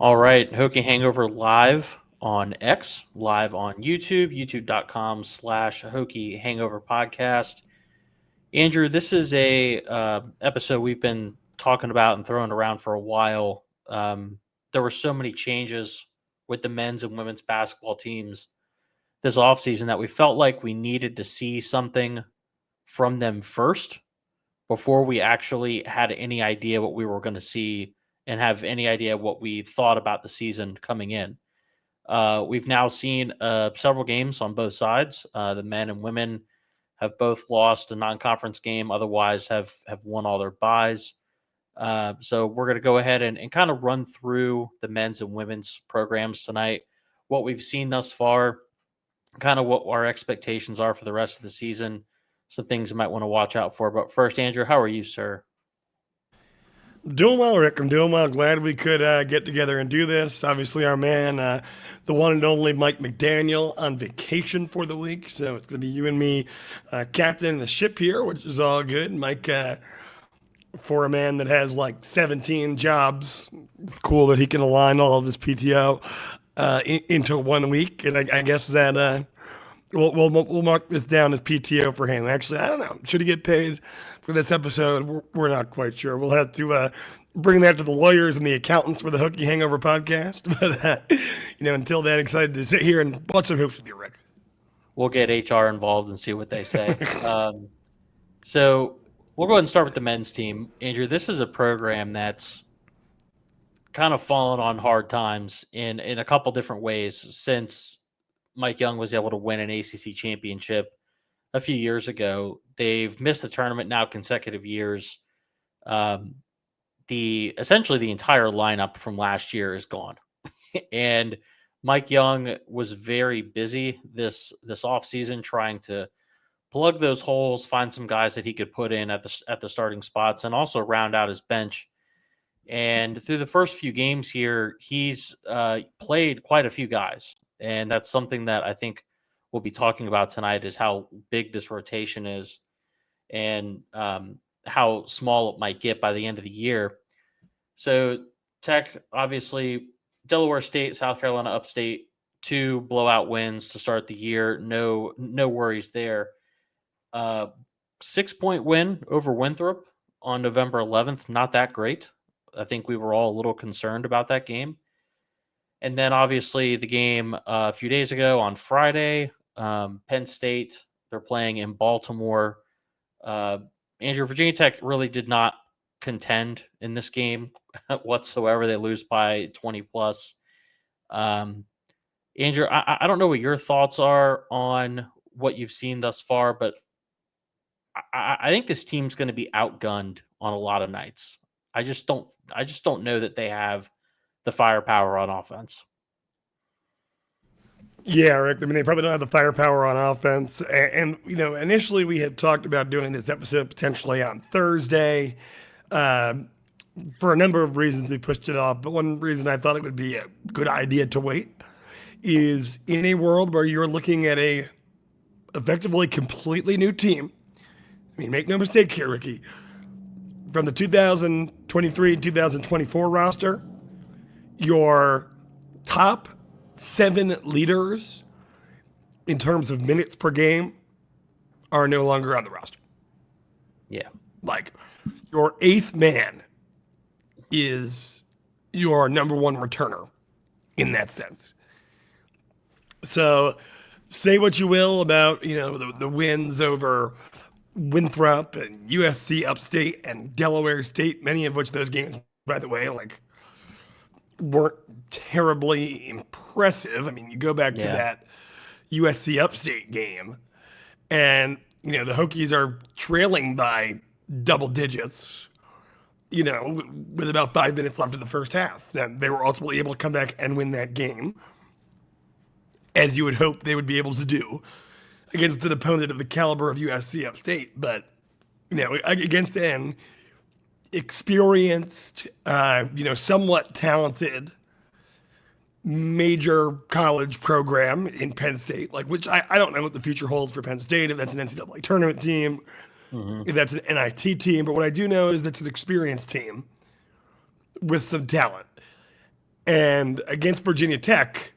All right, Hokie Hangover live on X, live on YouTube, youtube.com/Hokie Hangover Podcast. Andrew, this is a episode we've been talking about and throwing around for a while. There were so many changes with the men's and women's basketball teams this offseason that we felt like we needed to see something from them first before we actually had any idea what we were going to see and have any idea what we thought about the season coming in. We've now seen several games on both sides. The men and women have both lost a non-conference game, otherwise have won all their buys. So we're going to go ahead and kind of run through the men's and women's programs tonight, what we've seen thus far, kind of what our expectations are for the rest of the season, some things you might want to watch out for. But first, Andrew, how are you, sir? Doing well, Rick. I'm doing well. Glad we could get together and do this. Obviously, our man, the one and only Mike McDaniel, on vacation for the week. So it's going to be you and me captaining the ship here, which is all good. Mike, for a man that has like 17 jobs, it's cool that he can align all of his PTO into 1 week. And I guess that we'll mark this down as PTO for him. Actually, I don't know. Should he get paid for this episode? We're not quite sure. We'll have to bring that to the lawyers and the accountants for the Hokie Hangover podcast. But until then, excited to sit here and watch some hoops with you, Rick. We'll get HR involved and see what they say. So we'll go ahead and start with the men's team. Andrew, this is a program that's kind of fallen on hard times in a couple different ways since Mike Young was able to win an ACC championship a few years ago. They've missed the tournament now consecutive years. Essentially the entire lineup from last year is gone. And Mike Young was very busy this offseason trying to plug those holes, find some guys that he could put in at the starting spots, and also round out his bench. And through the first few games here, he's played quite a few guys, and that's something that I think we'll be talking about tonight is how big this rotation is, and how small it might get by the end of the year. So Tech, obviously, Delaware State, South Carolina Upstate, 2 blowout wins to start the year. No worries there. 6-point win over Winthrop on November 11th. Not that great. I think we were all a little concerned about that game. And then obviously the game a few days ago on Friday, Penn State, they're playing in Baltimore. Andrew, Virginia Tech really did not contend in this game whatsoever. They lose by 20 plus. Andrew, I don't know what your thoughts are on what you've seen thus far, but I think this team's going to be outgunned on a lot of nights. I just don't know that they have the firepower on offense. Yeah, Rick. I mean, they probably don't have the firepower on offense. Initially we had talked about doing this episode potentially on Thursday. For a number of reasons, we pushed it off. But one reason I thought it would be a good idea to wait is in a world where you're looking at a effectively completely new team. I mean, make no mistake here, Ricky. From the 2023 and 2024 roster, your top 7 leaders in terms of minutes per game are no longer on the roster. Yeah. Like, your 8th man is your number 1 returner in that sense. So, say what you will about, the wins over Winthrop and USC Upstate and Delaware State, many of which those games, by the way, weren't terribly impressive. I mean, you go back to that USC Upstate game, and the Hokies are trailing by double digits. With about 5 minutes left in the first half, and they were ultimately able to come back and win that game, as you would hope they would be able to do against an opponent of the caliber of USC Upstate. But against an experienced, somewhat talented major college program in Penn State, which I don't know what the future holds for Penn State, if that's an NCAA tournament team, if that's an NIT team. But what I do know is that's an experienced team with some talent. And against Virginia Tech,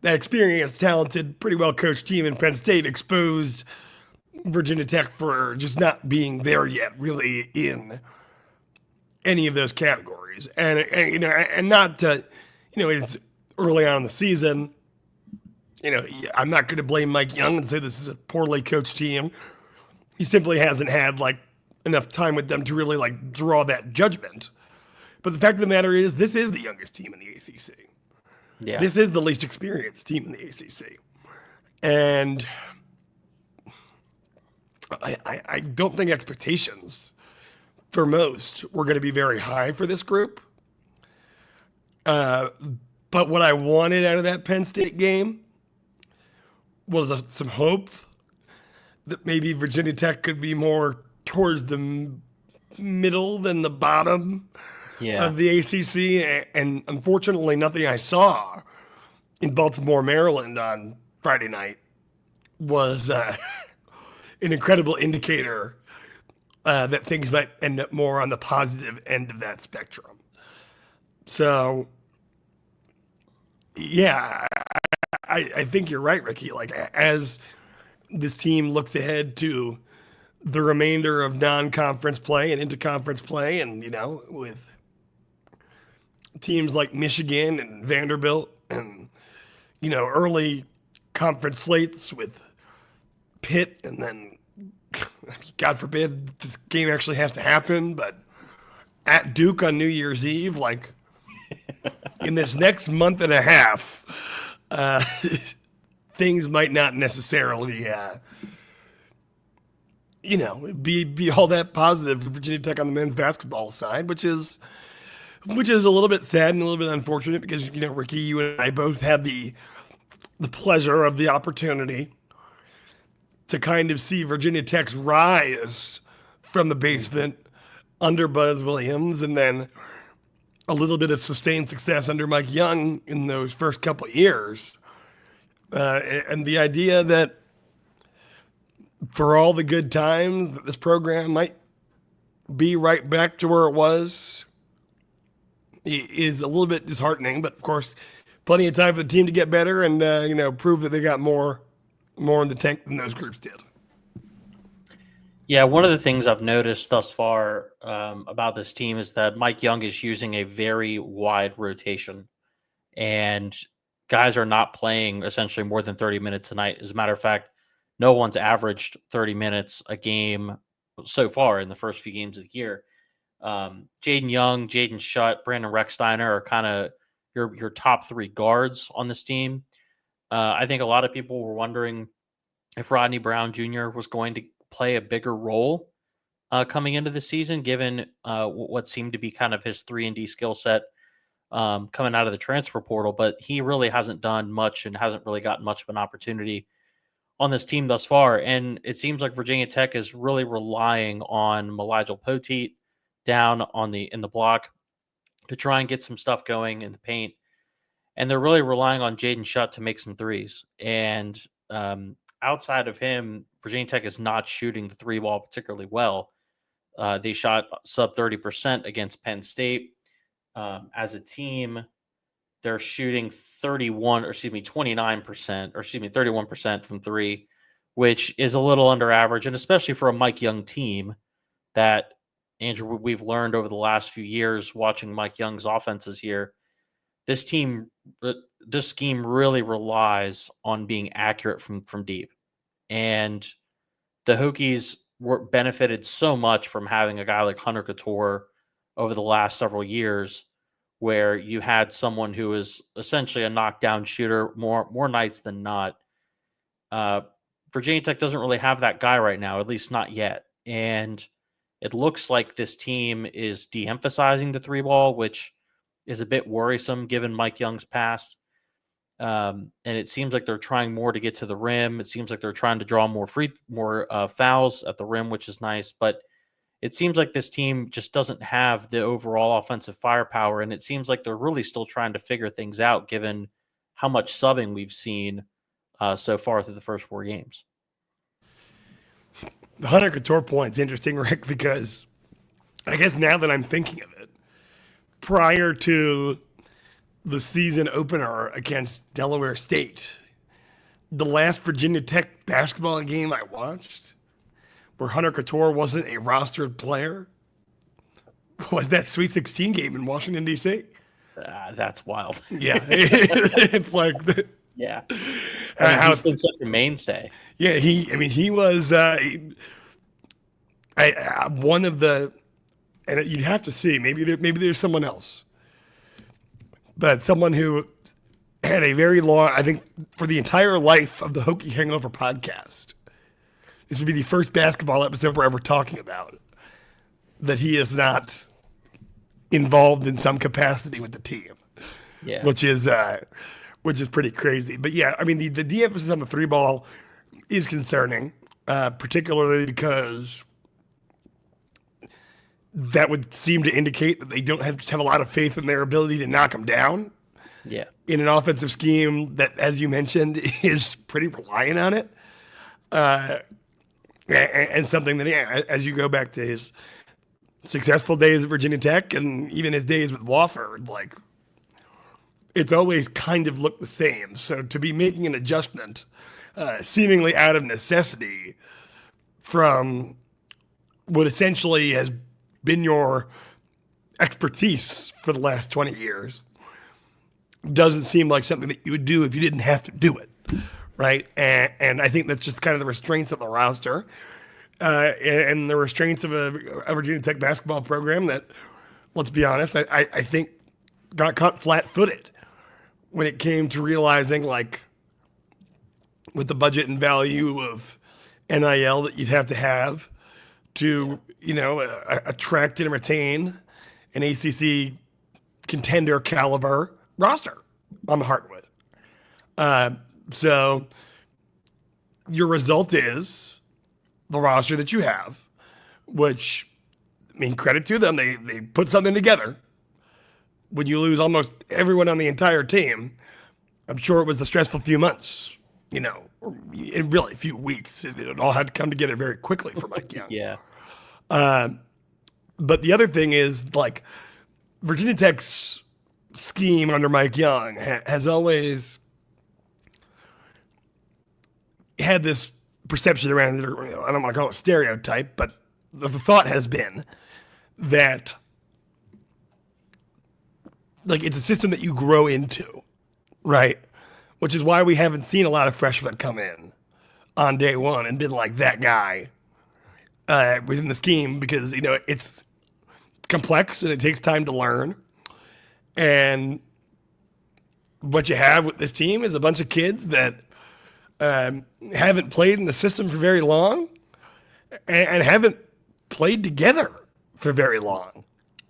that experienced, talented, pretty well coached team in Penn State exposed Virginia Tech for just not being there yet, really, in any of those categories. And not to, it's early on in the season. I'm not going to blame Mike Young and say this is a poorly coached team. He simply hasn't had like enough time with them to really like draw that judgment. But the fact of the matter is, this is the youngest team in the ACC. Yeah. This is the least experienced team in the ACC. And I don't think expectations for most were going to be very high for this group. But what I wanted out of that Penn State game was some hope that maybe Virginia Tech could be more towards the middle than the bottom of the ACC. And unfortunately, nothing I saw in Baltimore, Maryland on Friday night was an incredible indicator that things might end up more on the positive end of that spectrum. So, yeah, I think you're right, Ricky. Like, as this team looks ahead to the remainder of non-conference play and into conference play, and, with teams like Michigan and Vanderbilt and, early conference slates with Pitt, and then, God forbid, this game actually has to happen, but at Duke on New Year's Eve, like, in this next month and a half, things might not necessarily, be all that positive for Virginia Tech on the men's basketball side, which is a little bit sad and a little bit unfortunate because, Ricky, you and I both had the pleasure of the opportunity to kind of see Virginia Tech's rise from the basement under Buzz Williams, and then a little bit of sustained success under Mike Young in those first couple of years. And the idea that for all the good times, that this program might be right back to where it was is a little bit disheartening. But of course, plenty of time for the team to get better and prove that they got more in the tank than those groups did. Yeah, one of the things I've noticed thus far about this team is that Mike Young is using a very wide rotation, and guys are not playing essentially more than 30 minutes a night. As a matter of fact, no one's averaged 30 minutes a game so far in the first few games of the year. Jaden Young, Jaden Shutt, Brandon Recksteiner are kind of your top three guards on this team. I think a lot of people were wondering if Rodney Brown Jr. was going to play a bigger role coming into the season, given what seemed to be kind of his 3-and-D skill set coming out of the transfer portal. But he really hasn't done much and hasn't really gotten much of an opportunity on this team thus far. And it seems like Virginia Tech is really relying on Maligel Poteet down in the block to try and get some stuff going in the paint. And they're really relying on Jaden Shutt to make some threes. And outside of him, Virginia Tech is not shooting the three ball particularly well. They shot sub 30% against Penn State. As a team, they're shooting 31% from three, which is a little under average. And especially for a Mike Young team that, Andrew, we've learned over the last few years watching Mike Young's offenses here, this scheme really relies on being accurate from deep. And the Hokies benefited so much from having a guy like Hunter Couture over the last several years, where you had someone who is essentially a knockdown shooter more nights than not. Virginia Tech doesn't really have that guy right now, at least not yet. And it looks like this team is de-emphasizing the three ball, which is a bit worrisome given Mike Young's past. And it seems like they're trying more to get to the rim. It seems like they're trying to draw more fouls at the rim, which is nice. But it seems like this team just doesn't have the overall offensive firepower, and it seems like they're really still trying to figure things out given how much subbing we've seen so far through the first 4 games. The Hunter Couture point's interesting, Rick, because I guess now that I'm thinking of it, prior to the season opener against Delaware State. The last Virginia Tech basketball game I watched, where Hunter Couture wasn't a rostered player, was that Sweet 16 game in Washington, D.C. That's wild. Yeah. It's like, Yeah. how He's been such a mainstay. yeah, he was one of the, and you'd have to see, maybe there's someone else, but someone who had a very long, I think, for the entire life of the Hokie Hangover podcast, this would be the first basketball episode we're ever talking about that he is not involved in some capacity with the team. Yeah. Which is pretty crazy. But yeah, I mean, the de-emphasis on the three ball is concerning, particularly because that would seem to indicate that they don't have a lot of faith in their ability to knock them down. Yeah. In an offensive scheme that, as you mentioned, is pretty reliant on it. And something that, yeah, as you go back to his successful days at Virginia Tech and even his days with Wofford, like, it's always kind of looked the same. So to be making an adjustment, seemingly out of necessity, from what essentially has been your expertise for the last 20 years, doesn't seem like something that you would do if you didn't have to do it, right? And I think that's just kind of the restraints of the roster and the restraints of a Virginia Tech basketball program that, let's be honest, I think got caught flat-footed when it came to realizing, like, with the budget and value of NIL that you'd have to, attract and retain an ACC contender caliber roster on the hardwood. So your result is the roster that you have, which, I mean, credit to them. They put something together. When you lose almost everyone on the entire team, I'm sure it was a stressful few months, or really a few weeks. It all had to come together very quickly for Mike Young. Yeah. But the other thing is, like, Virginia Tech's scheme under Mike Young has always had this perception around it, or, I don't want to call it stereotype, but the thought has been that, like, it's a system that you grow into, right? Which is why we haven't seen a lot of freshmen come in on day one and been like that guy within the scheme, because, it's complex and it takes time to learn. And what you have with this team is a bunch of kids that haven't played in the system for very long and haven't played together for very long.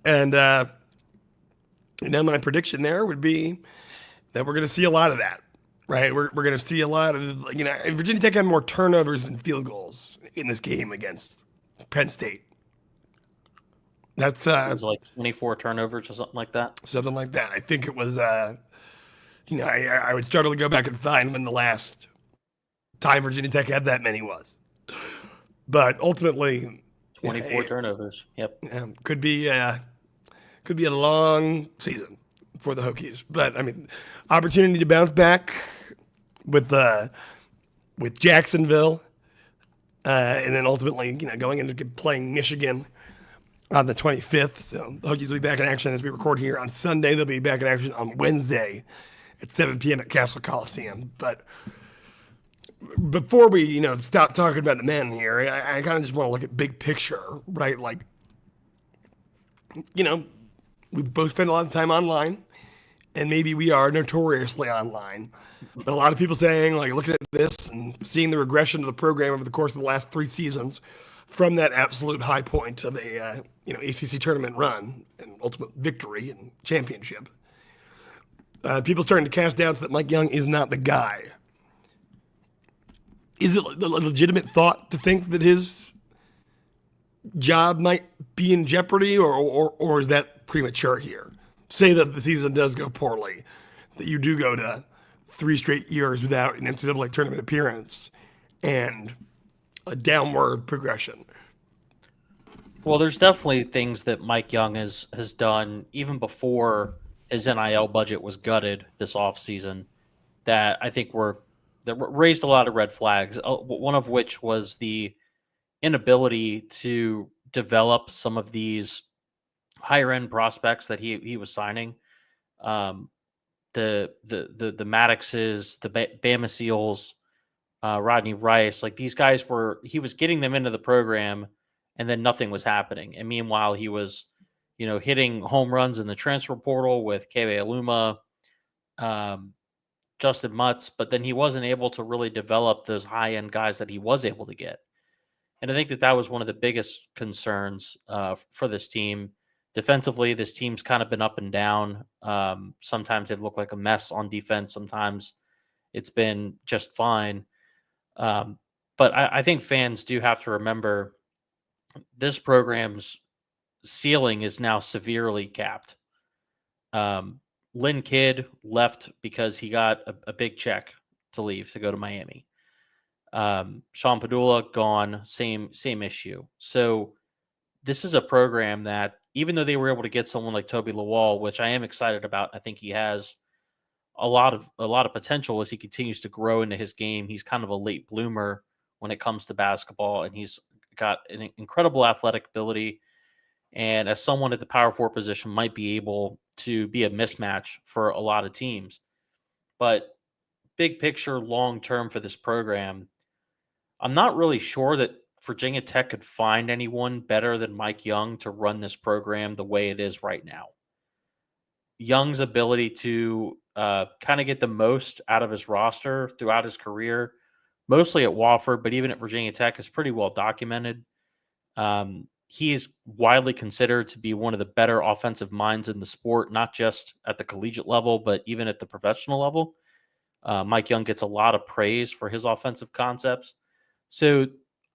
And, my prediction there would be that we're going to see a lot of that, right? We're going to see a lot of, Virginia Tech had more turnovers than field goals in this game against Penn State. That's it was like 24 turnovers or something like that. Something like that. I think it was, I would struggle to go back and find when the last time Virginia Tech had that many was. But ultimately, 24 turnovers. Yep. Could be a long season for the Hokies. But, I mean, opportunity to bounce back with Jacksonville, and then ultimately, going into playing Michigan on the 25th. So the Hokies will be back in action as we record here on Sunday. They'll be back in action on Wednesday at 7 p.m. at Castle Coliseum. But before we, stop talking about the men here, I kind of just want to look at big picture, right? Like, we both spend a lot of time online, and maybe we are notoriously online. But a lot of people saying, like, looking at this and seeing the regression of the program over the course of the last 3 seasons from that absolute high point of a ACC tournament run and ultimate victory and championship, people starting to cast doubts that Mike Young is not the guy. Is it a legitimate thought to think that his job might be in jeopardy, or is that premature here? Say that the season does go poorly, that you do go to 3 straight years without an NCAA tournament appearance and a downward progression. Well, there's definitely things that Mike Young has done even before his NIL budget was gutted this offseason that I think raised a lot of red flags. One of which was the inability to develop some of these higher end prospects that he was signing. Um, the Maddoxes, the Bama Seals, Rodney Rice, like these guys he was getting them into the program, and then nothing was happening. And meanwhile, he was, hitting home runs in the transfer portal with Kebe Aluma, um, Justin Mutz, but then he wasn't able to really develop those high end guys that he was able to get. And I think that was one of the biggest concerns for this team. Defensively, this team's kind of been up and down. Sometimes they've looked like a mess on defense. Sometimes it's been just fine. But I think fans do have to remember this program's ceiling is now severely capped. Lynn Kidd left because he got a big check to leave to go to Miami. Sean Padula gone, same issue. So this is a program that, even though they were able to get someone like Toby Lawal, which I am excited about, I think he has a lot of potential as he continues to grow into his game. He's kind of a late bloomer when it comes to basketball, and he's got an incredible athletic ability. And as someone at the power forward position, might be able to be a mismatch for a lot of teams. But big picture, long term for this program, I'm not really sure that Virginia Tech could find anyone better than Mike Young to run this program the way it is right now. Young's ability to kind of get the most out of his roster throughout his career, mostly at Wofford, but even at Virginia Tech, is pretty well documented. He is widely considered to be one of the better offensive minds in the sport, not just at the collegiate level, but even at the professional level. Mike Young gets a lot of praise for his offensive concepts. So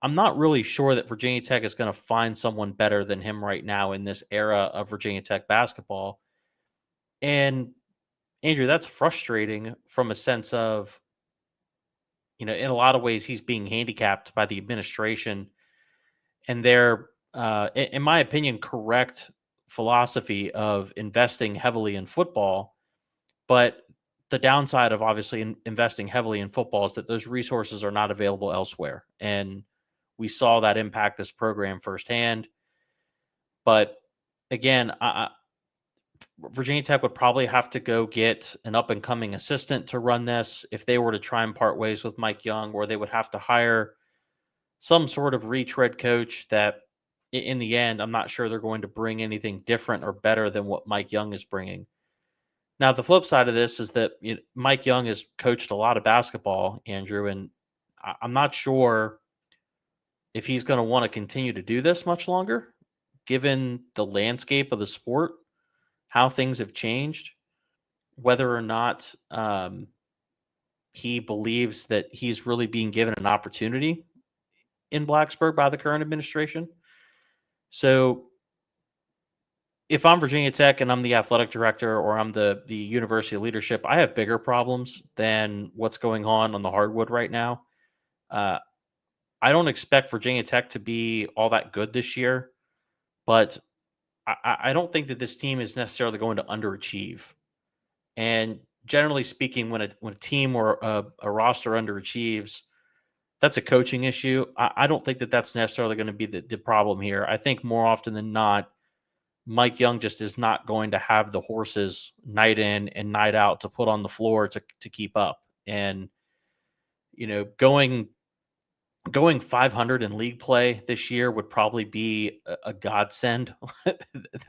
I'm not really sure that Virginia Tech is going to find someone better than him right now in this era of Virginia Tech basketball. And Andrew, that's frustrating from a sense of, in a lot of ways, he's being handicapped by the administration and their, in my opinion, correct philosophy of investing heavily in football. But the downside of obviously investing heavily in football is that those resources are not available elsewhere. And we saw that impact this program firsthand. But again, Virginia Tech would probably have to go get an up and coming assistant to run this if they were to try and part ways with Mike Young, or they would have to hire some sort of retread coach that, in the end, I'm not sure they're going to bring anything different or better than what Mike Young is bringing. Now, the flip side of this is that Mike Young has coached a lot of basketball, Andrew, and I'm not sure if he's going to want to continue to do this much longer, given the landscape of the sport, how things have changed, whether or not he believes that he's really being given an opportunity in Blacksburg by the current administration. So if I'm Virginia Tech and I'm the athletic director, or I'm the university leadership, I have bigger problems than what's going on the hardwood right now. I don't expect Virginia Tech to be all that good this year, but I don't think that this team is necessarily going to underachieve. And generally speaking, when a team or a roster underachieves, that's a coaching issue. I don't think that that's necessarily going to be the problem here. I think more often than not, Mike Young just is not going to have the horses night in and night out to put on the floor to keep up. And going 500 in league play this year would probably be a godsend.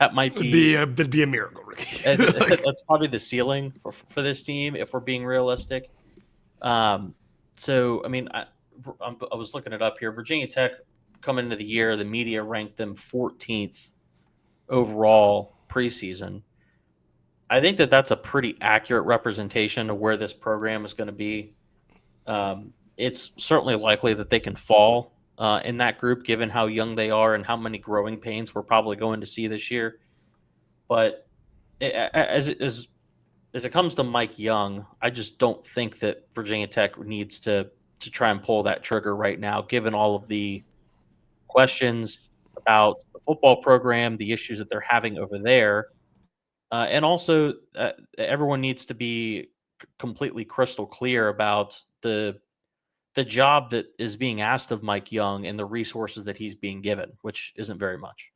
That might be that'd be a miracle, Ricky. that's probably the ceiling for this team if we're being realistic. So I mean, I was looking it up here. Virginia Tech coming into the year, the media ranked them 14th overall preseason. I think that that's a pretty accurate representation of where this program is going to be. It's certainly likely that they can fall in that group, given how young they are and how many growing pains we're probably going to see this year. But as it comes to Mike Young, I just don't think that Virginia Tech needs to try and pull that trigger right now, given all of the questions about the football program, the issues that they're having over there. And also, everyone needs to be completely crystal clear about the job that is being asked of Mike Young and the resources that he's being given, which isn't very much.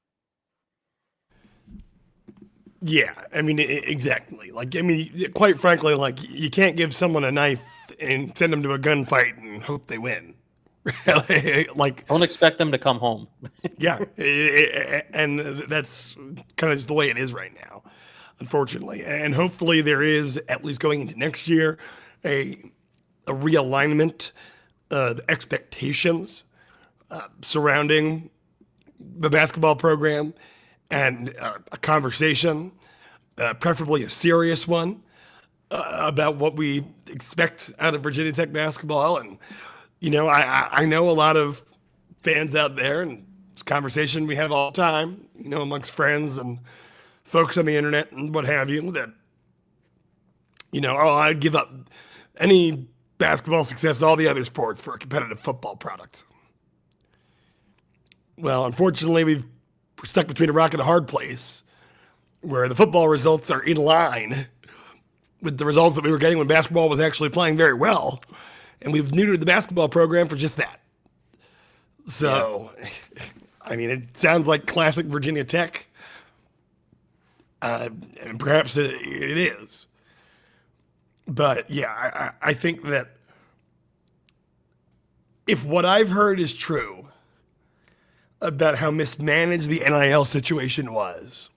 Yeah, I mean, exactly. Like, I mean, quite frankly, like, you can't give someone a knife and send them to a gunfight and hope they win. Like, Don't expect them to come home. yeah, and that's kind of just the way it is right now, unfortunately. And hopefully, there is, at least going into next year, a realignment of expectations surrounding the basketball program and a conversation, preferably a serious one, about what we expect out of Virginia Tech basketball. And, you know, I know a lot of fans out there, and it's a conversation we have all the time, you know, amongst friends and folks on the internet and what have you, that, you know, oh, I'd give up any basketball success, all the other sports, for a competitive football product. Well, unfortunately, we're stuck between a rock and a hard place where the football results are in line with the results that we were getting when basketball was actually playing very well. And we've neutered the basketball program for just that. So, yeah. I mean, it sounds like classic Virginia Tech. And perhaps it is. But yeah, I think that if what I've heard is true about how mismanaged the NIL situation was,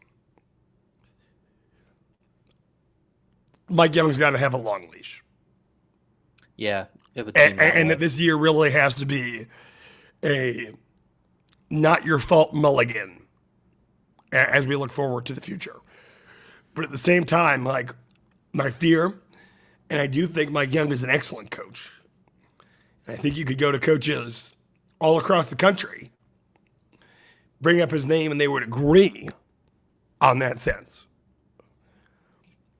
Mike Young's got to have a long leash. Yeah, it would seem and that this year really has to be a not your fault mulligan as we look forward to the future. But at the same time, like, my fear, and I do think Mike Young is an excellent coach. I think you could go to coaches all across the country, bring up his name, and they would agree on that sense.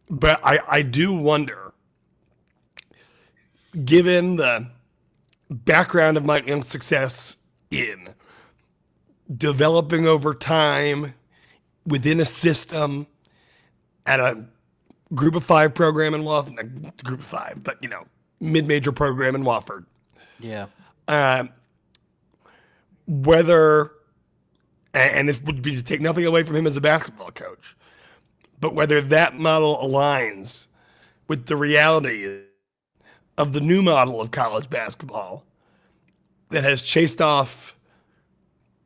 But I do wonder, given the background of Mike Young's success in developing over time within a system at a group of 5 program in Wofford, group of 5, but, you know, mid-major program in Wofford. Yeah. Whether, and this would be to take nothing away from him as a basketball coach, but whether that model aligns with the reality of the new model of college basketball that has chased off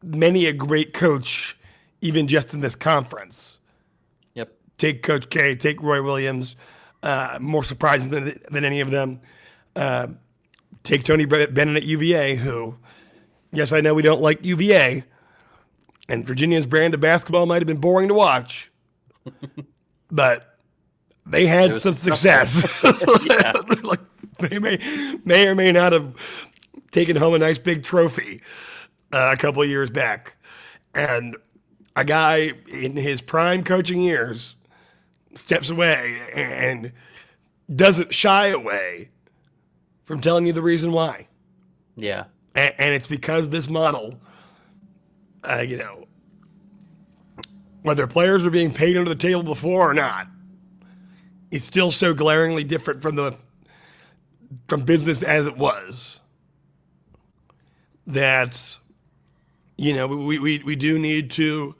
many a great coach, even just in this conference. Yep. Take Coach K, take Roy Williams, more surprising than any of them. Take Tony Bennett at UVA, who, yes, I know we don't like UVA, and Virginia's brand of basketball might have been boring to watch, but they had some success. Like, they may or may not have taken home a nice big trophy a couple of years back. And a guy in his prime coaching years steps away and doesn't shy away from telling you the reason why. Yeah. And it's because this model, you know, whether players were being paid under the table before or not, it's still so glaringly different from business as it was that, you know, we do need to,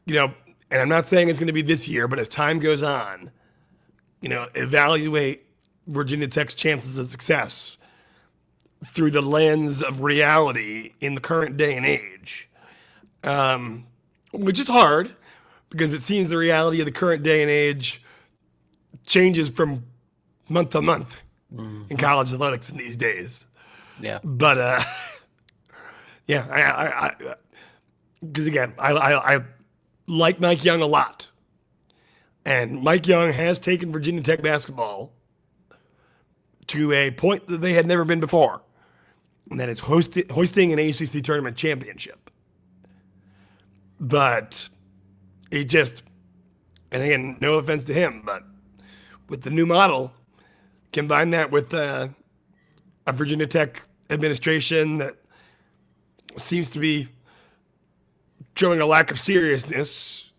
you know, and I'm not saying it's going to be this year, but as time goes on, you know, evaluate Virginia Tech's chances of success through the lens of reality in the current day and age, which is hard because it seems the reality of the current day and age changes from month to month in college athletics in these days. Yeah. But, yeah, because again, I like Mike Young a lot. And Mike Young has taken Virginia Tech basketball to a point that they had never been before. And that is hoisting an ACC tournament championship. But it just, and again, no offense to him, but with the new model, combine that with a Virginia Tech administration that seems to be showing a lack of seriousness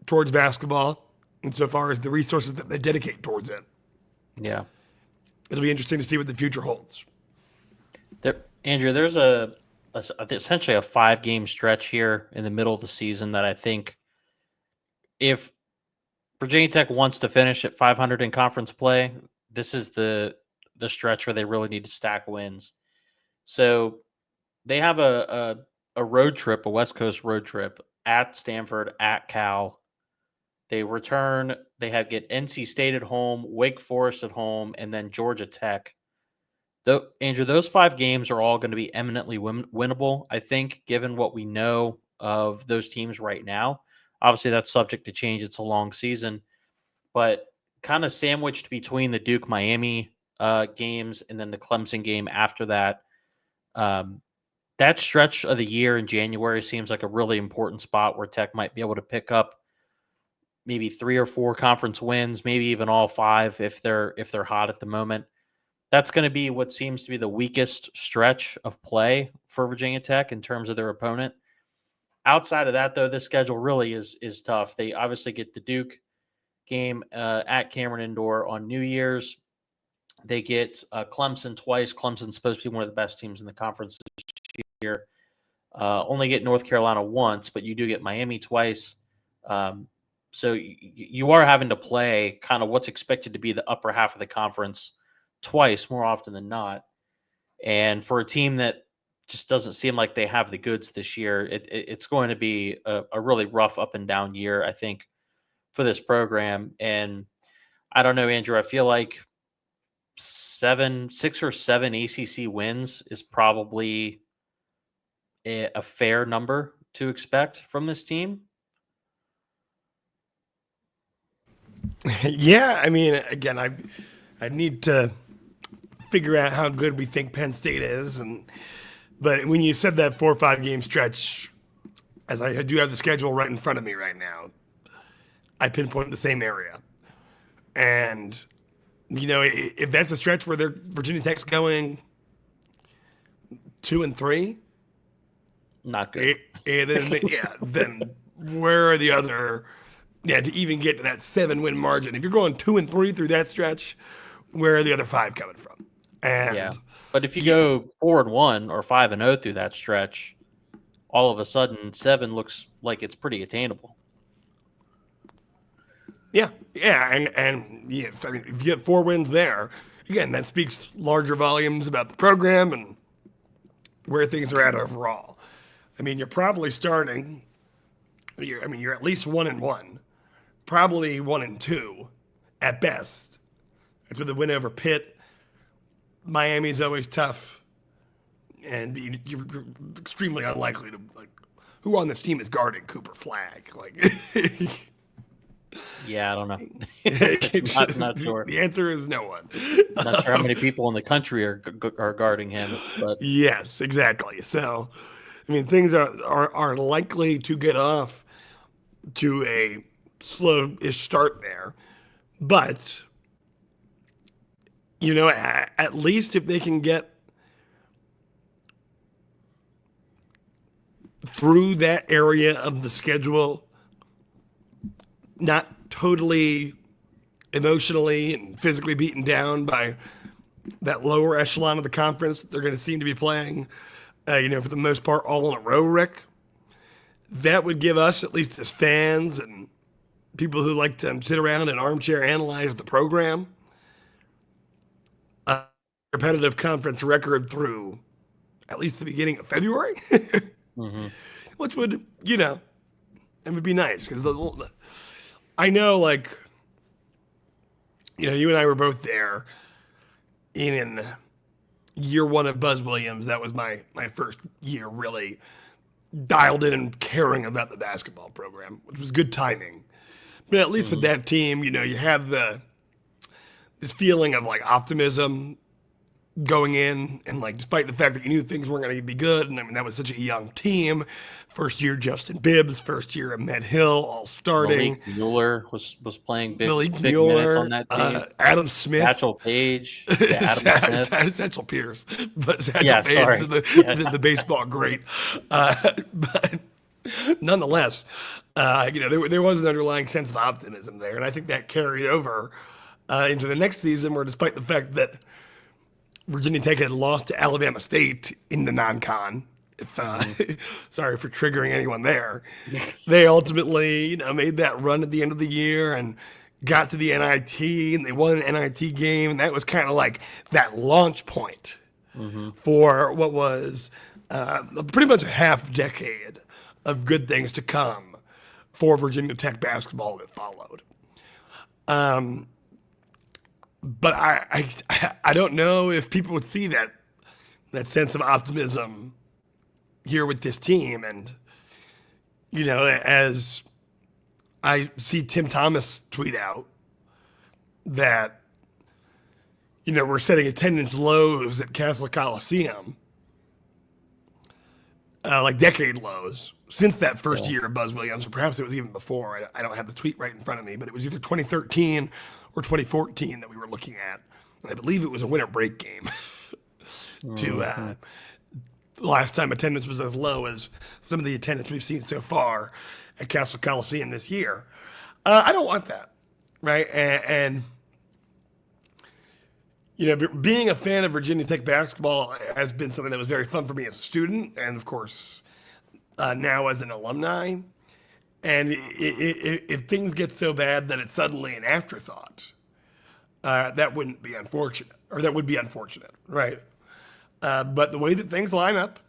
towards basketball insofar as the resources that they dedicate towards it. Yeah. It'll be interesting to see what the future holds. Andrew, there's essentially a 5-game stretch here in the middle of the season that I think if Virginia Tech wants to finish at 500 in conference play, this is the stretch where they really need to stack wins. So they have a road trip, a West Coast road trip at Stanford, at Cal. They return. They get NC State at home, Wake Forest at home, and then Georgia Tech. Though, Andrew, those 5 games are all going to be eminently winnable, I think, given what we know of those teams right now. Obviously, that's subject to change. It's a long season, but kind of sandwiched between the Duke Miami games and then the Clemson game after that. That stretch of the year in January seems like a really important spot where Tech might be able to pick up maybe 3 or 4 conference wins, maybe even all 5 if they're hot at the moment. That's going to be what seems to be the weakest stretch of play for Virginia Tech in terms of their opponent. Outside of that, though, this schedule really is tough. They obviously get the Duke game at Cameron Indoor on New Year's. They get Clemson twice. Clemson's supposed to be one of the best teams in the conference this year. Only get North Carolina once, but you do get Miami twice. So you are having to play kind of what's expected to be the upper half of the conference twice more often than not. And for a team that just doesn't seem like they have the goods this year, it's going to be a really rough up and down year, I think, for this program. And I don't know, Andrew, I feel like 6 or 7 ACC wins is probably a fair number to expect from this team. Yeah, I mean, again, I need to figure out how good we think Penn State is, but when you said that 4 or 5 game stretch, as I do have the schedule right in front of me right now, I pinpoint the same area, and if that's a stretch where Virginia Tech's going 2 and 3, not good. Then where are the other? Yeah, to even get to that 7-win margin, if you're going 2 and 3 through that stretch, where are the other 5 coming from? And yeah, but if you go 4 and 1 or 5 and 0 through that stretch, all of a sudden 7 looks like it's pretty attainable. Yeah, and yeah, I mean, if you get 4 wins there, again, that speaks larger volumes about the program and where things are at overall. I mean, you're probably starting. You're at least 1 and 1, probably 1 and 2 at best. That's with a win over Pitt. Miami's always tough, and you're extremely unlikely to who on this team is guarding Cooper Flagg? Yeah, I don't know. not sure. The answer is no one. Not sure how many people in the country are guarding him. But yes, exactly. So, I mean, things are likely to get off to a slow-ish start there, but at least if they can get through that area of the schedule, not totally emotionally and physically beaten down by that lower echelon of the conference that they're going to seem to be playing, for the most part, all in a row, Rick. That would give us, at least as fans and people who like to sit around and armchair analyze the program, a competitive conference record through at least the beginning of February, mm-hmm. which would, it would be nice because I know, you and I were both there in year 1 of Buzz Williams. That was my first year really dialed in and caring about the basketball program, which was good timing. But at least with that team, you have this feeling of optimism going in, and despite the fact that you knew things weren't going to be good, and I mean that was such a young team. First year Justin Bibbs, first year Ahmed Hill, all starting. Malik Mueller was playing big Mueller, minutes on that team. Adam Smith, Satchel Paige, Adam Smith. Satchel Pierce, but Satchel Paige is the baseball great. But nonetheless, there was an underlying sense of optimism there, and I think that carried over into the next season, where despite the fact that Virginia Tech had lost to Alabama State in the non-con, if sorry for triggering anyone there, they ultimately made that run at the end of the year and got to the NIT, and they won an NIT game, and that was kind of like that launch point for what was pretty much a half decade of good things to come for Virginia Tech basketball that followed. But I don't know if people would see that sense of optimism here with this team. And as I see Tim Thomas tweet out that we're setting attendance lows at Castle Coliseum, like decade lows since that first year of Buzz Williams, or perhaps it was even before. I don't have the tweet right in front of me, but it was either 2013 or 2014 that we were looking at. And I believe it was a winter break game. Last time attendance was as low as some of the attendance we've seen so far at Castle Coliseum this year. I don't want that, right? And being a fan of Virginia Tech basketball has been something that was very fun for me as a student, and of course now as an alumni. And if things get so bad that it's suddenly an afterthought, that wouldn't be unfortunate, or that would be unfortunate, right? But the way that things line up,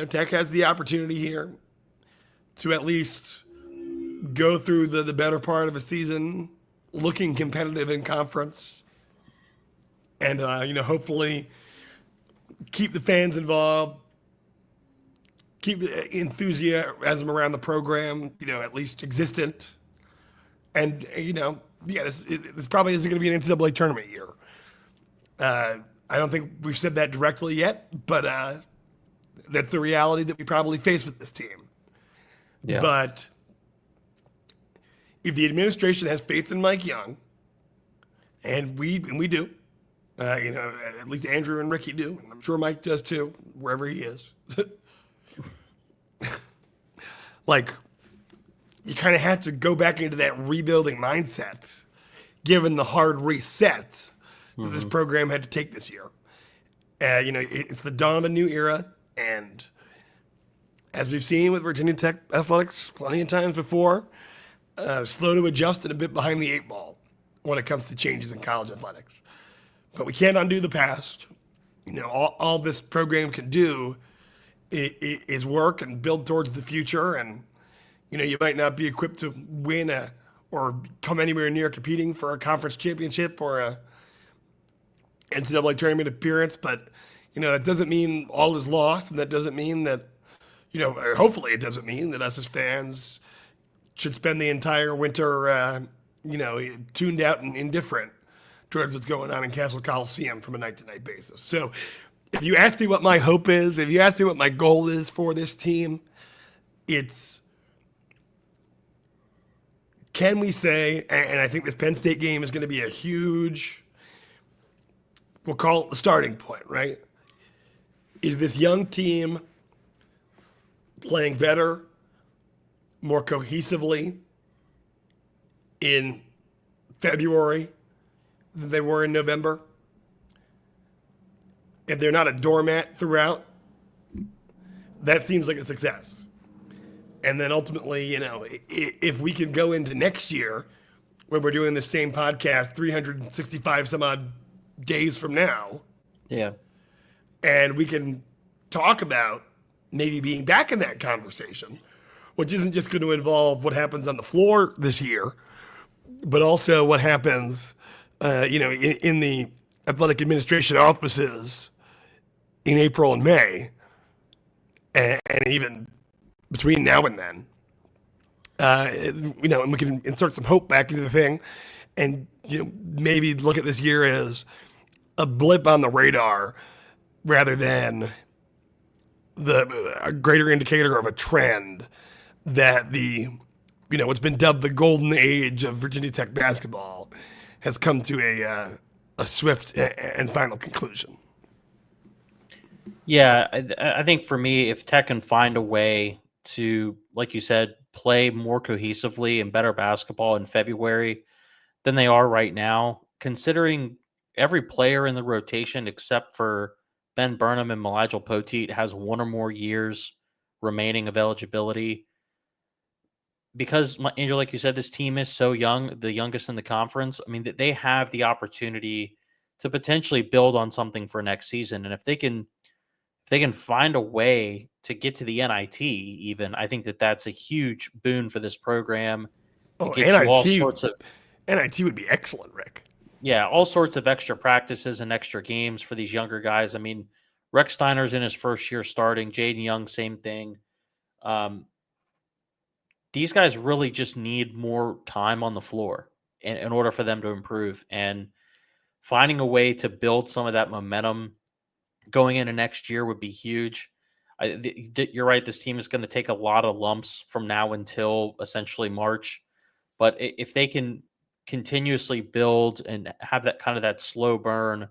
Tech has the opportunity here to at least go through the better part of a season looking competitive in conference, and hopefully keep the fans involved, keep the enthusiasm around the program, at least existent. And, this probably isn't going to be an NCAA tournament year. I don't think we've said that directly yet, but that's the reality that we probably face with this team. Yeah. But if the administration has faith in Mike Young, and we do, at least Andrew and Ricky do, and I'm sure Mike does too, wherever he is. Like, you kind of have to go back into that rebuilding mindset, given the hard reset that this program had to take this year. It's the dawn of a new era, and as we've seen with Virginia Tech athletics plenty of times before, slow to adjust and a bit behind the eight ball when it comes to changes in college athletics. But we can't undo the past. All this program can do is work and build towards the future. And, you might not be equipped to win or come anywhere near competing for a conference championship or a NCAA tournament appearance, but, that doesn't mean all is lost. And that doesn't mean that, hopefully it doesn't mean that us as fans should spend the entire winter, tuned out and indifferent towards what's going on in Castle Coliseum from a night-to-night basis. So if you ask me what my hope is, if you ask me what my goal is for this team, it's, can we say, and I think this Penn State game is going to be a huge, we'll call it the starting point, right? Is this young team playing better, more cohesively in February than they were in November? If they're not a doormat throughout, that seems like a success. And then ultimately, if we can go into next year when we're doing the same podcast 365 some odd days from now, yeah, and we can talk about maybe being back in that conversation, which isn't just going to involve what happens on the floor this year, but also what happens, in the athletic administration offices in April and May, and even between now and then, and we can insert some hope back into the thing, and maybe look at this year as a blip on the radar rather than a greater indicator of a trend that what's been dubbed the golden age of Virginia Tech basketball has come to a swift and final conclusion. Yeah, I think for me, if Tech can find a way to, like you said, play more cohesively and better basketball in February than they are right now, considering every player in the rotation except for Ben Burnham and Maligel Poteet has 1 or more years remaining of eligibility. Because, Andrew, like you said, this team is so young, the youngest in the conference. I mean, they have the opportunity to potentially build on something for next season. And if they can find a way to get to the NIT even, I think that's a huge boon for this program. It Oh, gets you NIT would be excellent, Rick. all sorts of extra practices and extra games for these younger guys. I mean, Rex Steiner's in his first year starting. Jaden Young, same thing. Um, these guys really just need more time on the floor in order for them to improve. And finding a way to build some of that momentum going into next year would be huge. You're right. This team is going to take a lot of lumps from now until essentially March. But if they can continuously build and have that kind of that slow burn,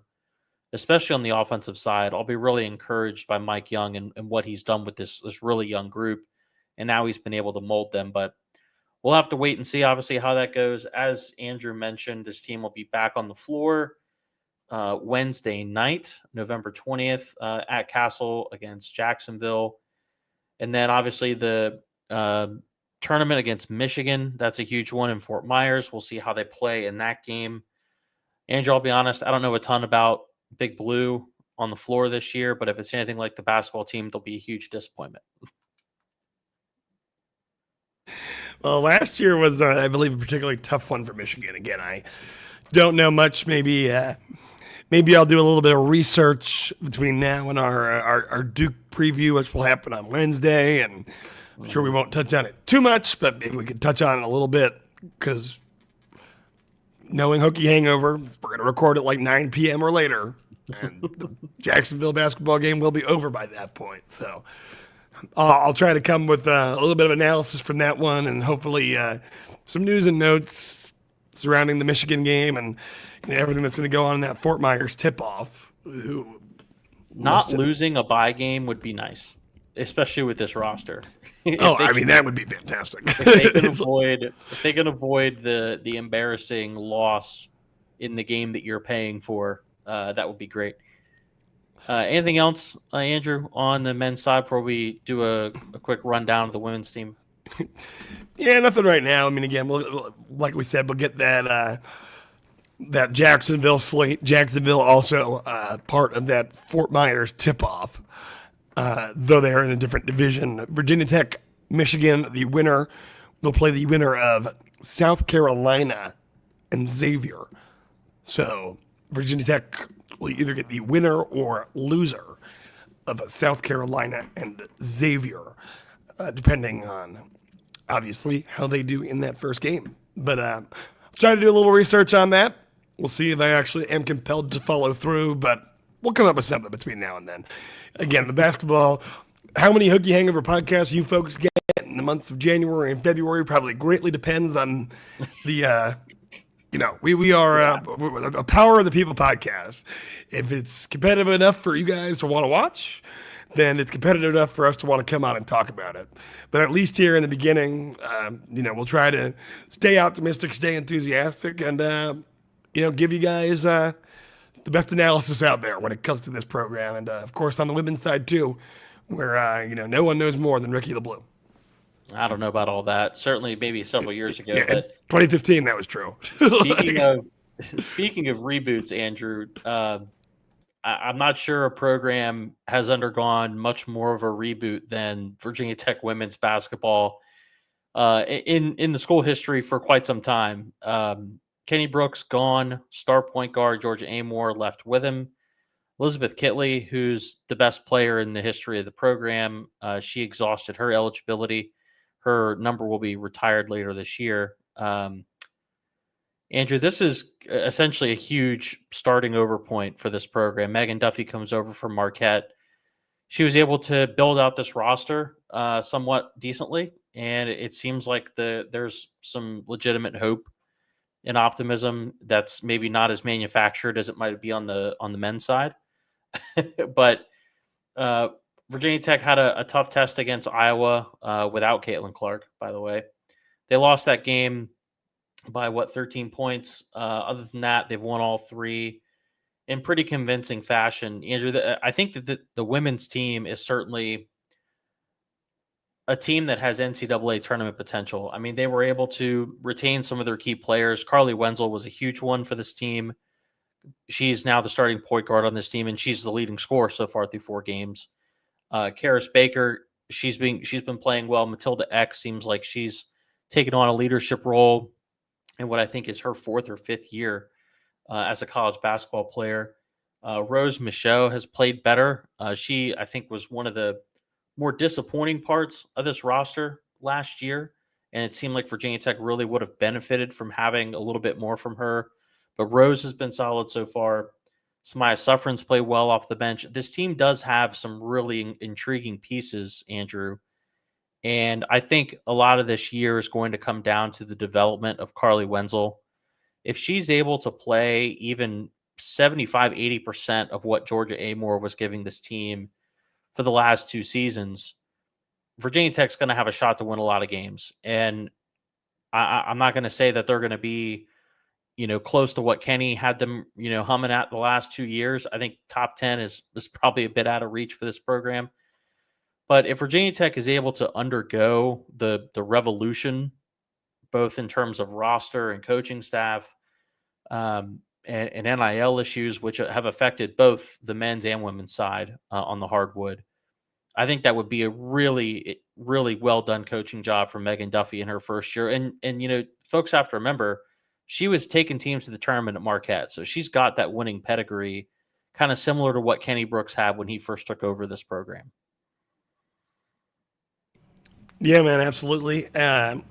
especially on the offensive side, I'll be really encouraged by Mike Young and what he's done with this really young group. And now he's been able to mold them. But we'll have to wait and see, obviously, how that goes. As Andrew mentioned, this team will be back on the floor Wednesday night, November 20th, at Castle against Jacksonville. And then obviously the tournament against Michigan. That's a huge one in Fort Myers. We'll see how they play in that game. Andrew, I'll be honest, I don't know a ton about Big Blue on the floor this year, but if it's anything like the basketball team, they'll be a huge disappointment. Well, last year was, I believe, a particularly tough one for Michigan. Again, I don't know much. Maybe I'll do a little bit of research between now and our Duke preview, which will happen on Wednesday. And I'm sure we won't touch on it too much, but maybe we could touch on it a little bit because knowing Hokie Hangover, we're going to record it like 9 p.m. or later. And the Jacksonville basketball game will be over by that point. So I'll try to come with a little bit of analysis from that one and hopefully some news and notes surrounding the Michigan game and everything that's going to go on in that Fort Myers tip-off. Not losing a bye game would be nice, especially with this roster. That would be fantastic. If they can avoid the embarrassing loss in the game that you're paying for, that would be great. Anything else, Andrew, on the men's side before we do a quick rundown of the women's team? Yeah, nothing right now. I mean, again, like we said, we'll get that Jacksonville slate. Jacksonville also part of that Fort Myers tip-off, though they are in a different division. Virginia Tech, Michigan, the winner will play the winner of South Carolina and Xavier. So Virginia Tech will either get the winner or loser of South Carolina and Xavier, depending on, obviously, how they do in that first game. But I'll try to do a little research on that. We'll see if I actually am compelled to follow through, but we'll come up with something between now and then. Again, the basketball, how many Hokie Hangover podcasts you folks get in the months of January and February probably greatly depends on the, we are a Power of the People podcast. If it's competitive enough for you guys to want to watch, then it's competitive enough for us to want to come out and talk about it. But at least here in the beginning, we'll try to stay optimistic, stay enthusiastic, and give you guys the best analysis out there when it comes to this program. And, of course, on the women's side, too, where, no one knows more than Ricky the Blue. I don't know about all that. Certainly maybe several years ago. Yeah, but 2015, that was true. Speaking of reboots, Andrew, I'm not sure a program has undergone much more of a reboot than Virginia Tech women's basketball in the school history for quite some time. Kenny Brooks gone, star point guard Georgia Amore left with him. Elizabeth Kitley, who's the best player in the history of the program, she exhausted her eligibility. Her number will be retired later this year. Andrew, this is essentially a huge starting over point for this program. Megan Duffy comes over from Marquette. She was able to build out this roster somewhat decently, and it seems like there's some legitimate hope and optimism that's maybe not as manufactured as it might be on the men's side. But Virginia Tech had a tough test against Iowa without Caitlin Clark, by the way. They lost that game by 13 points. Other than that, they've won all three in pretty convincing fashion. Andrew, I think that the women's team is certainly a team that has NCAA tournament potential. I mean, they were able to retain some of their key players. Carly Wenzel was a huge one for this team. She's now the starting point guard on this team, and she's the leading scorer so far through 4 games. Karis Baker, she's been playing well. Matilda X seems like she's taken on a leadership role in what I think is her 4th or 5th year as a college basketball player. Rose Michaud has played better. She, I think, was one of the more disappointing parts of this roster last year, and it seemed like Virginia Tech really would have benefited from having a little bit more from her. But Rose has been solid so far. Samaya Suffren's played well off the bench. This team does have some really intriguing pieces, Andrew. And I think a lot of this year is going to come down to the development of Carly Wenzel. If she's able to play even 75-80% of what Georgia Amore was giving this team for the last 2 seasons, Virginia Tech's going to have a shot to win a lot of games. And I'm not going to say that they're going to be, close to what Kenny had them, humming at the last 2 years. I think top 10 is probably a bit out of reach for this program. But if Virginia Tech is able to undergo the revolution, both in terms of roster and coaching staff, and NIL issues, which have affected both the men's and women's side on the hardwood, I think that would be a really, really well done coaching job for Megan Duffy in her first year. And folks have to remember, she was taking teams to the tournament at Marquette, so she's got that winning pedigree, kind of similar to what Kenny Brooks had when he first took over this program. Yeah, man, absolutely. I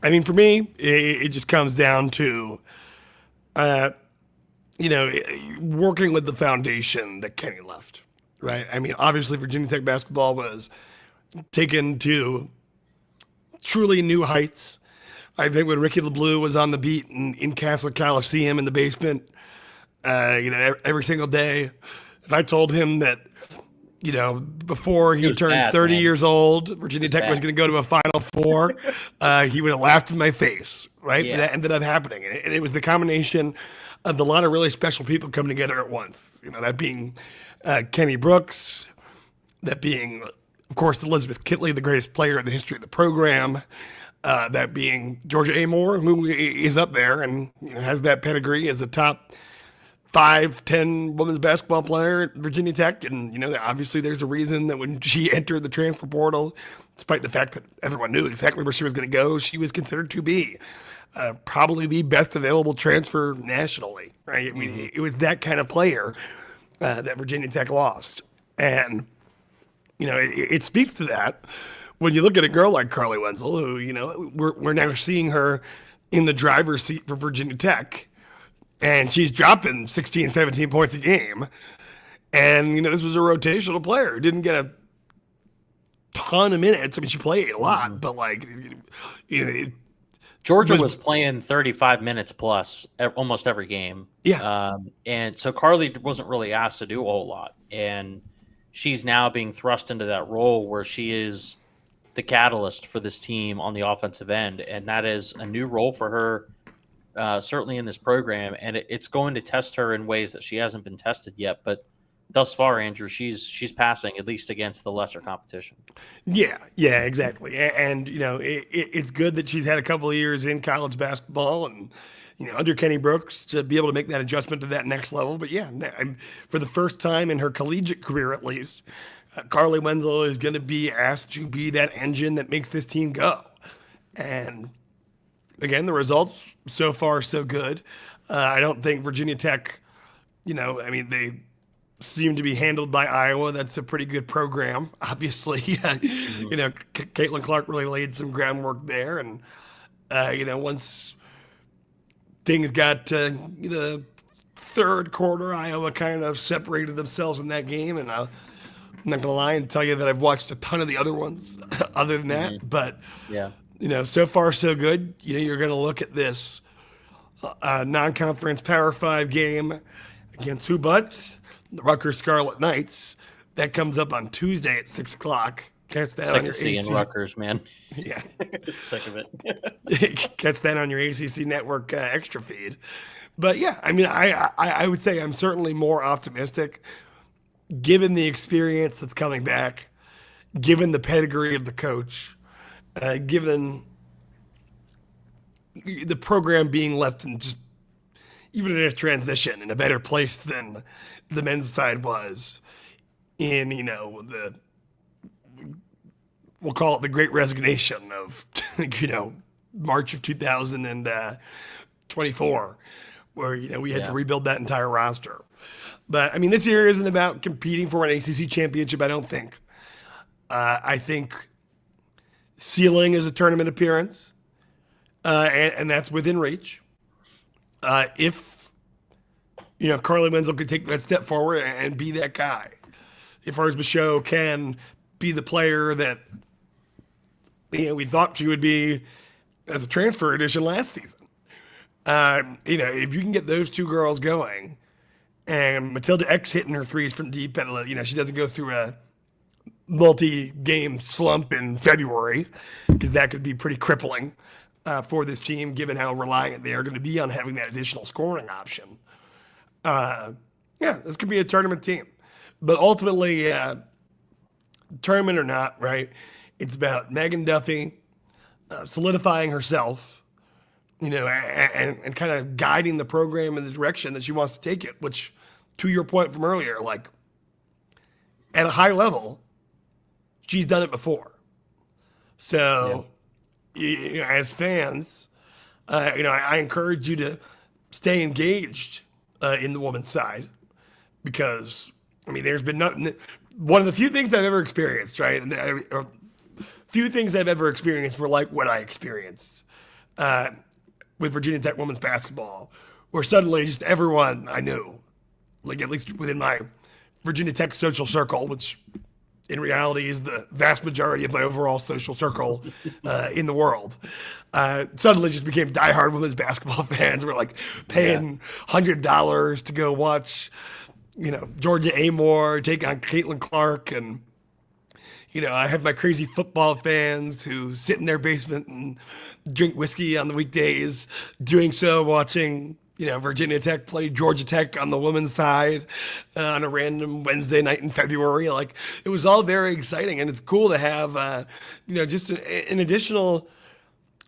mean, for me, it just comes down to, working with the foundation that Kenny left, right? I mean, obviously, Virginia Tech basketball was taken to truly new heights. I think when Ricky LeBlue was on the beat in Castle Coliseum in the basement, every single day, if I told him that, before he turns 30 years old, Virginia Tech was going to go to a Final Four, he would have laughed in my face, right? Yeah. That ended up happening. And it was the combination of a lot of really special people coming together at once. That being Kenny Brooks, that being, of course, Elizabeth Kitley, the greatest player in the history of the program, that being Georgia Amore, who is up there and has that pedigree as a top 5-10 women's basketball player at Virginia Tech. And, obviously there's a reason that when she entered the transfer portal, despite the fact that everyone knew exactly where she was going to go, she was considered to be probably the best available transfer nationally, right? I mean, it was that kind of player that Virginia Tech lost. And, it speaks to that when you look at a girl like Carly Wenzel, who, we're now seeing her in the driver's seat for Virginia Tech. And she's dropping 16, 17 points a game. And, this was a rotational player. Didn't get a ton of minutes. I mean, she played a lot, but Georgia was playing 35 minutes plus almost every game. Yeah. And so Carly wasn't really asked to do a whole lot. And she's now being thrust into that role where she is the catalyst for this team on the offensive end. And that is a new role for her. Certainly in this program, and it's going to test her in ways that she hasn't been tested yet. But thus far, Andrew, she's passing, at least against the lesser competition. Yeah, exactly. And it's good that she's had a couple of years in college basketball, and under Kenny Brooks to be able to make that adjustment to that next level. But yeah, for the first time in her collegiate career, at least, Carly Wenzel is going to be asked to be that engine that makes this team go. And again, the results so far so good. I don't think Virginia Tech, they seem to be handled by Iowa. That's a pretty good program, obviously. Caitlin Clark really laid some groundwork there. And, once things got to the third quarter, Iowa kind of separated themselves in that game. And I'm not going to lie and tell you that I've watched a ton of the other ones other than that. But, yeah. So far so good. You're going to look at this non-conference Power 5 game against who but the Rutgers Scarlet Knights, That comes up on Tuesday at 6 o'clock. Catch that Sick on your of seeing AC. Rutgers, man. Yeah. Sick of it. Catch that on your ACC network extra feed. But yeah, I mean, I would say I'm certainly more optimistic given the experience that's coming back, given the pedigree of the coach, given the program being left in just even in a transition in a better place than the men's side was in, we'll call it the great resignation of, March of 2024, where, we had to rebuild that entire roster. But I mean, this year isn't about competing for an ACC championship, I don't think. I think ceiling is a tournament appearance, and that's within reach. If Carly Wenzel could take that step forward and be that guy, if Rose Michaud can be the player that we thought she would be as a transfer edition last season, if you can get those two girls going, and Matilda X hitting her threes from deep, and she doesn't go through a multi-game slump in February, because that could be pretty crippling for this team, given how reliant they are going to be on having that additional scoring option. This could be a tournament team. But ultimately, tournament or not, right, it's about Megan Duffy solidifying herself, and kind of guiding the program in the direction that she wants to take it, which, to your point from earlier, like, at a high level, she's done it before. So, as fans, I encourage you to stay engaged in the women's side, because, there's been nothing. One of the few things I've ever experienced, right? And few things I've ever experienced were like what I experienced with Virginia Tech women's basketball, where suddenly just everyone I knew, like at least within my Virginia Tech social circle, which in reality is the vast majority of my overall social circle in the world, suddenly just became diehard women's basketball fans. We're like paying $100 to go watch, Georgia Amore take on Caitlin Clark. And, I have my crazy football fans who sit in their basement and drink whiskey on the weekdays, doing so watching, Virginia Tech play Georgia Tech on the women's side on a random Wednesday night in February. Like, it was all very exciting, and it's cool to have, just an additional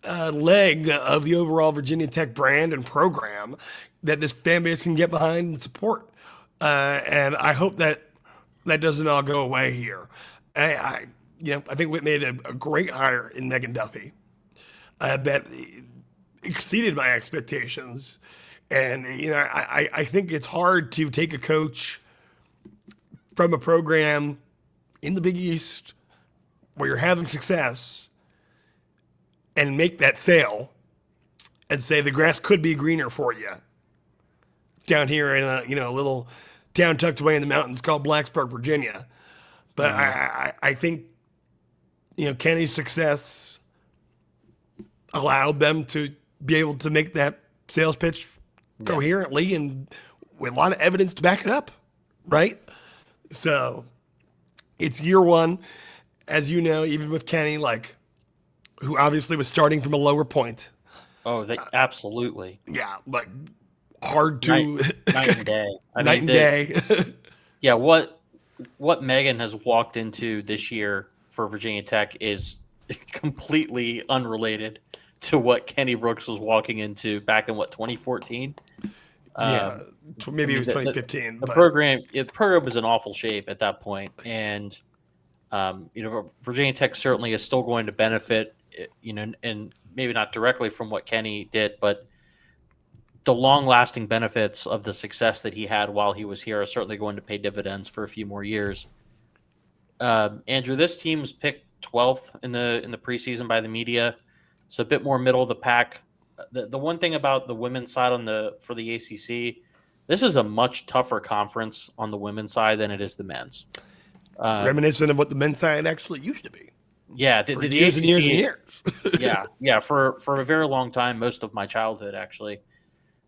leg of the overall Virginia Tech brand and program that this fan base can get behind and support. And I hope that doesn't all go away here. I think we made a great hire in Megan Duffy that exceeded my expectations. And, I think it's hard to take a coach from a program in the Big East where you're having success and make that sale and say the grass could be greener for you down here in a little town tucked away in the mountains called Blacksburg, Virginia. But I think, Kenny's success allowed them to be able to make that sales pitch coherently and with a lot of evidence to back it up, right? So it's year one, as you know, even with Kenny, like, who obviously was starting from a lower point. Oh, absolutely. Yeah, like hard to night and day. Night and day. Yeah, what Megan has walked into this year for Virginia Tech is completely unrelated to what Kenny Brooks was walking into back in 2014. Maybe it was 2015. The program was in awful shape at that point, and Virginia Tech certainly is still going to benefit, and maybe not directly from what Kenny did, but the long-lasting benefits of the success that he had while he was here are certainly going to pay dividends for a few more years. Andrew, this team's picked 12th in the preseason by the media, so a bit more middle of the pack. The one thing about the women's side for the ACC, this is a much tougher conference on the women's side than it is the men's. Reminiscent of what the men's side actually used to be. Yeah, the years ACC, and years and years. yeah. For a very long time, most of my childhood actually,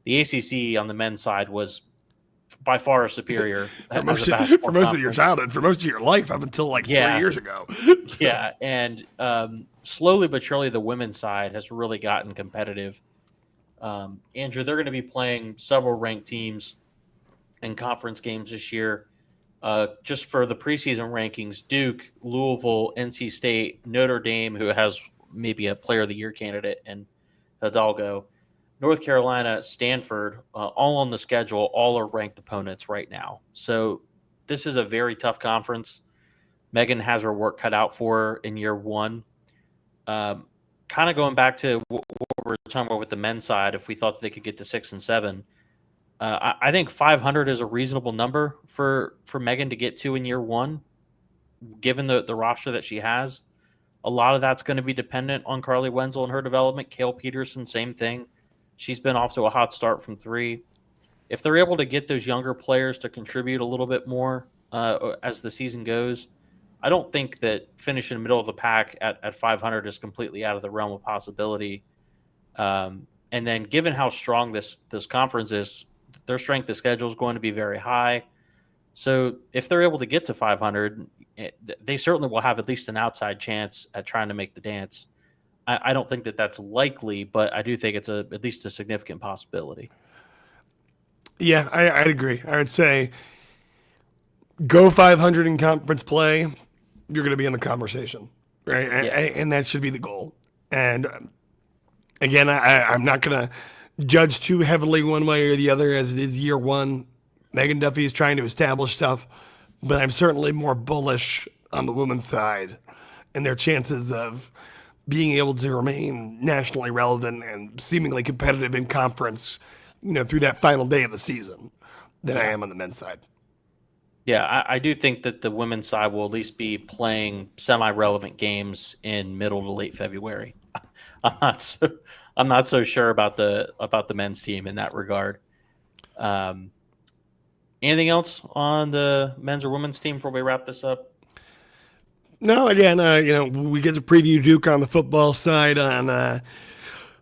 the ACC on the men's side was by far superior for as a most basketball for most of your conference. childhood, for most of your life, up until like 3 years ago. Yeah, and slowly but surely, the women's side has really gotten competitive. Andrew, they're going to be playing several ranked teams in conference games this year. Just for the preseason rankings, Duke, Louisville, NC State, Notre Dame, who has maybe a Player of the Year candidate, and Hidalgo, North Carolina, Stanford, all on the schedule, all are ranked opponents right now. So this is a very tough conference. Megan has her work cut out for her in year one. Kind of going back to what we were talking about with the men's side, if we thought they could get to 6 and 7, I think 500 is a reasonable number for Megan to get to in year one, given the roster that she has. A lot of that's going to be dependent on Carly Wenzel and her development. Kale Peterson, same thing. She's been off to a hot start from three. If they're able to get those younger players to contribute a little bit more as the season goes, I don't think that finishing in the middle of the pack at 500 is completely out of the realm of possibility. And then given how strong this conference is, their strength of schedule is going to be very high. So if they're able to get to 500, they certainly will have at least an outside chance at trying to make the dance. I don't think that that's likely, but I do think it's at least a significant possibility. Yeah, I'd agree. I would say go 500 in conference play, you're going to be in the conversation, right? Yeah. And that should be the goal. And again, I'm not going to judge too heavily one way or the other as it is year one. Megan Duffy is trying to establish stuff, but I'm certainly more bullish on the women's side and their chances of being able to remain nationally relevant and seemingly competitive in conference, through that final day of the season than I am on the men's side. Yeah, I do think that the women's side will at least be playing semi-relevant games in middle to late February. I'm not so sure about the men's team in that regard. Anything else on the men's or women's team before we wrap this up? No, again, we get to preview Duke on the football side on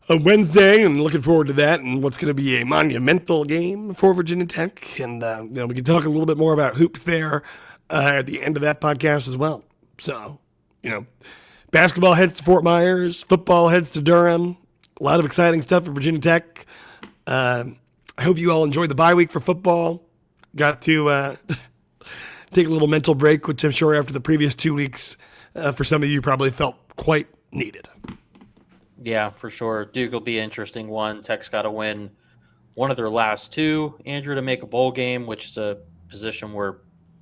Wednesday, and looking forward to that and what's going to be a monumental game for Virginia Tech. And, we can talk a little bit more about hoops there at the end of that podcast as well. So, basketball heads to Fort Myers, football heads to Durham. A lot of exciting stuff for Virginia Tech. I hope you all enjoyed the bye week for football. Got to take a little mental break, which I'm sure after the previous 2 weeks, for some of you probably felt quite needed. Yeah, for sure. Duke will be an interesting one. Tech's got to win one of their last two, Andrew, to make a bowl game, which is a position where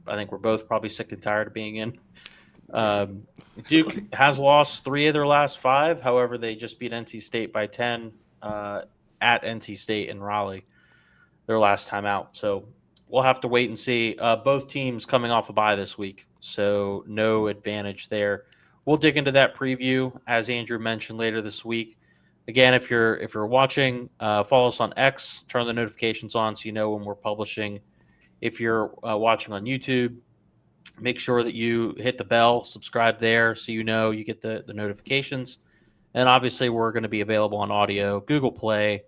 I think we're both probably sick and tired of being in. Duke has lost 3 of their last 5. However, they just beat NC State by 10 at NC State in Raleigh their last time out. So we'll have to wait and see. Both teams coming off a bye this week, so no advantage there. We'll dig into that preview, as Andrew mentioned, later this week. Again, if you're watching, follow us on X, turn the notifications on so you know when we're publishing. If you're watching on YouTube, make sure that you hit the bell, subscribe there so you get the notifications. And obviously, we're going to be available on audio, Google Play,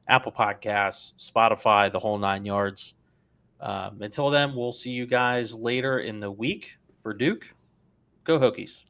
Apple Podcasts, Spotify, the whole 9 yards. Until then, we'll see you guys later in the week for Duke. Go Hokies.